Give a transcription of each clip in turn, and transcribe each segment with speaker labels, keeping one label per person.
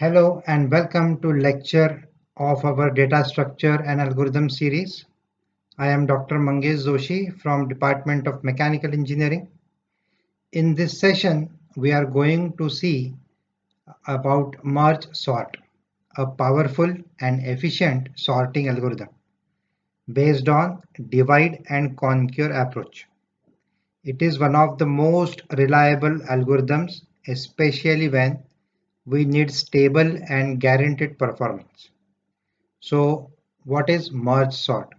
Speaker 1: Hello and welcome to lecture of our data structure and algorithm series. I am Dr. Mangesh Joshi from Department of Mechanical Engineering. In this session, we are going to see about merge sort, a powerful and efficient sorting algorithm based on divide and conquer approach. It is one of the most reliable algorithms, especially when we need stable and guaranteed performance. So what is merge sort?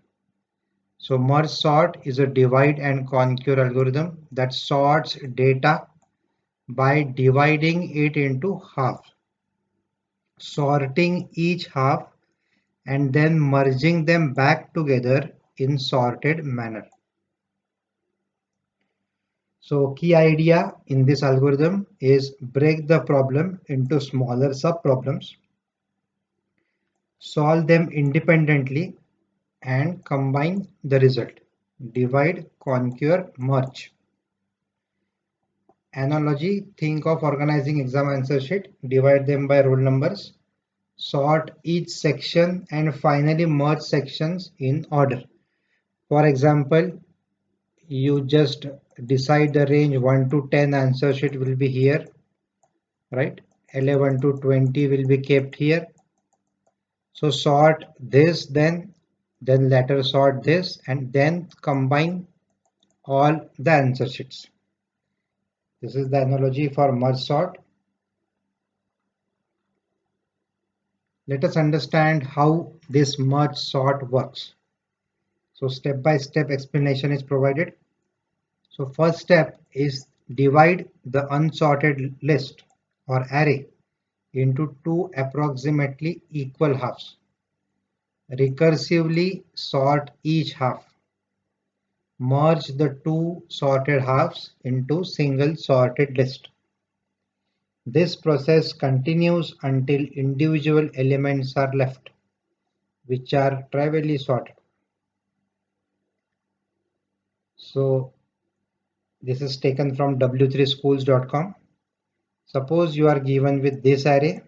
Speaker 1: So merge sort is a divide and conquer algorithm that sorts data by dividing it into halves, sorting each half and then merging them back together in sorted manner. So key idea in this algorithm is break the problem into smaller subproblems, solve them independently and combine the result. Divide, conquer, merge. Analogy, think of organizing exam answer sheet, divide them by roll numbers, sort each section and finally merge sections in order. For example, you just decide the range 1 to 10 answer sheet will be here, right? 11 to 20 will be kept here. So sort this then later sort this and then combine all the answer sheets. This is the analogy for merge sort. Let us understand how this merge sort works. So step-by-step explanation is provided. So first step is divide the unsorted list or array into two approximately equal halves. Recursively sort each half. Merge the two sorted halves into single sorted list. This process continues until individual elements are left, which are trivially sorted. So this is taken from w3schools.com. Suppose you are given with this array.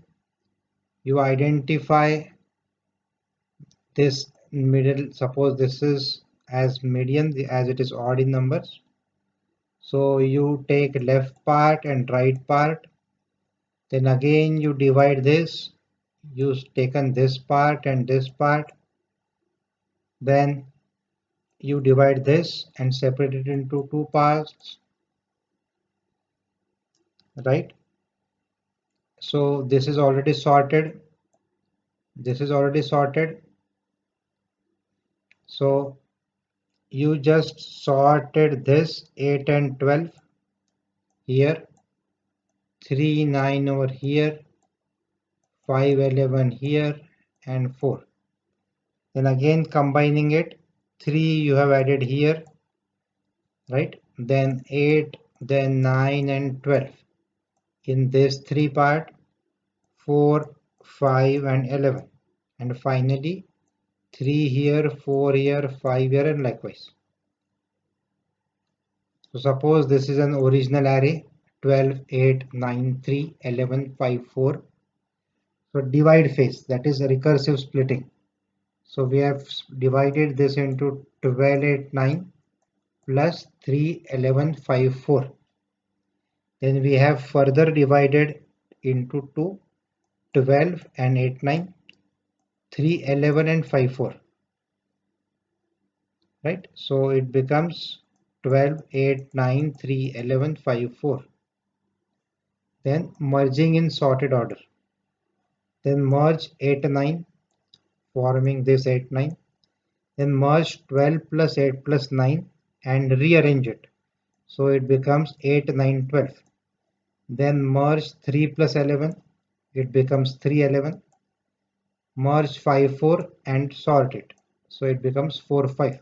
Speaker 1: You identify this middle. Suppose this is as median as it is odd in numbers. So you take left part and right part. Then again you divide this. You've taken this part and this part. Then you divide this and separate it into two parts, right? So this is already sorted. This is already sorted. So you just sorted this 8 and 12 here, 3, 9 over here, 5, 11 here and 4. Then again combining it, 3 you have added here, right? Then 8, then 9 and 12 in this 3 part, 4, 5 and 11, and finally 3 here, 4 here, 5 here and likewise. So suppose this is an original array 12, 8, 9, 3, 11, 5, 4. So divide phase, that is recursive splitting. So we have divided this into 12, 8, 9 plus 3, 11, 5, 4. Then we have further divided into 2, 12 and 8, 9, 3, 11 and 5, 4. Right? So it becomes 12, 8, 9, 3, 11, 5, 4. Then merging in sorted order. Then merge 8, 9, forming this 8, 9. Then merge 12 plus 8 plus 9 and rearrange it. So it becomes 8, 9, 12. Then merge 3 plus 11. It becomes 3, 11. Merge 5, 4 and sort it. So it becomes 4, 5.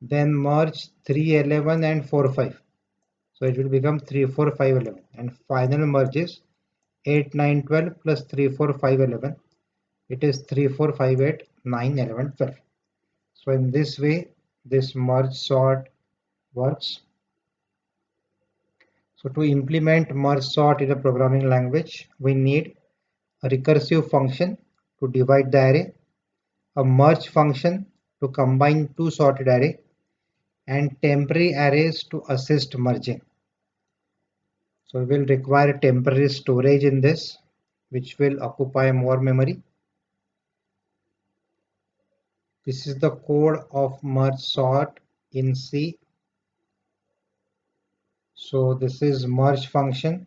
Speaker 1: Then merge 3, 11 and 4, 5. So it will become 3, 4, 5, 11. And final merge is 8, 9, 12 plus 3, 4, 5, 11. It is 3, 4, 5, 8, 9, 11, 12. So in this way, this merge sort works. So to implement merge sort in a programming language, we need a recursive function to divide the array, a merge function to combine two sorted array, and temporary arrays to assist merging. So we will require temporary storage in this, which will occupy more memory. This is the code of merge sort in C. So this is merge function.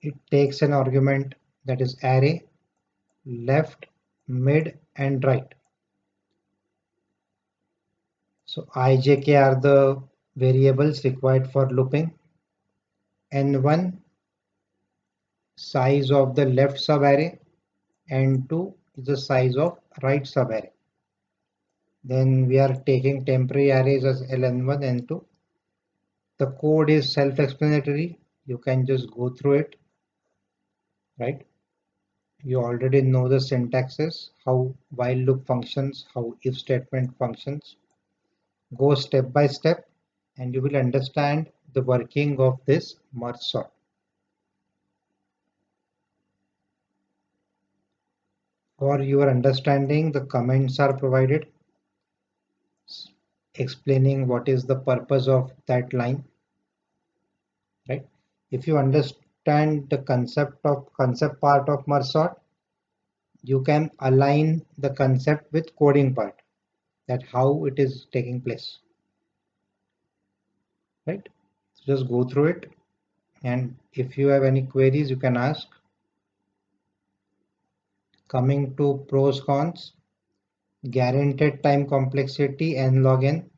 Speaker 1: It takes an argument that is array, left, mid, and right. So I, j, k are the variables required for looping. N1 size of the left subarray, N2 is the size of right subarray. Then we are taking temporary arrays as ln1 and 2. The code is self-explanatory. You can just go through it, right? You already know the syntaxes, how while loop functions, how if statement functions. Go step by step and you will understand the working of this merge sort. For your understanding, the comments are provided explaining what is the purpose of that line, right? If you understand the concept part of merge sort, you can align the concept with coding part, that how it is taking place, right? So just go through it, and if you have any queries you can ask. Coming to pros cons: guaranteed time complexity n log n,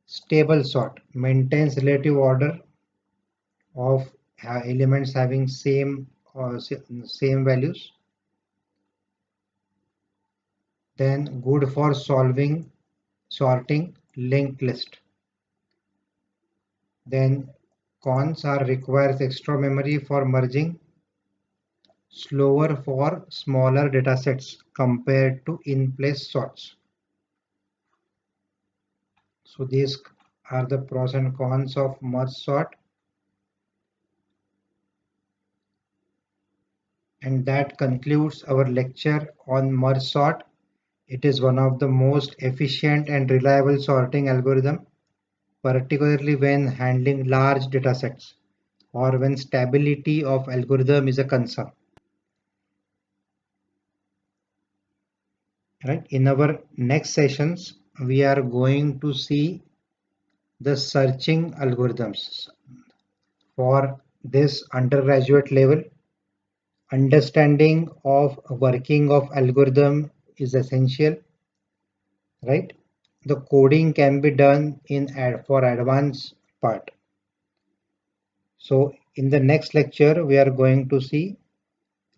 Speaker 1: stable sort maintains relative order of elements having same values. Then good for sorting linked list. Then cons are requires extra memory for merging, slower for smaller datasets compared to in-place sorts. So these are the pros and cons of merge sort. And that concludes our lecture on merge sort. It is one of the most efficient and reliable sorting algorithm, particularly when handling large datasets or when stability of algorithm is a concern. Right? In our next sessions, we are going to see the searching algorithms. For this undergraduate level, understanding of working of algorithm is essential, right? The coding can be done for advanced part. So in the next lecture, we are going to see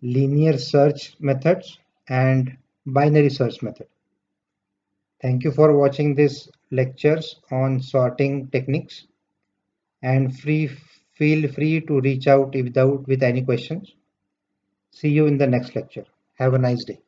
Speaker 1: linear search methods and binary search method. Thank you for watching these lectures on sorting techniques, and feel free to reach out with any questions. See you in the next lecture. Have a nice day.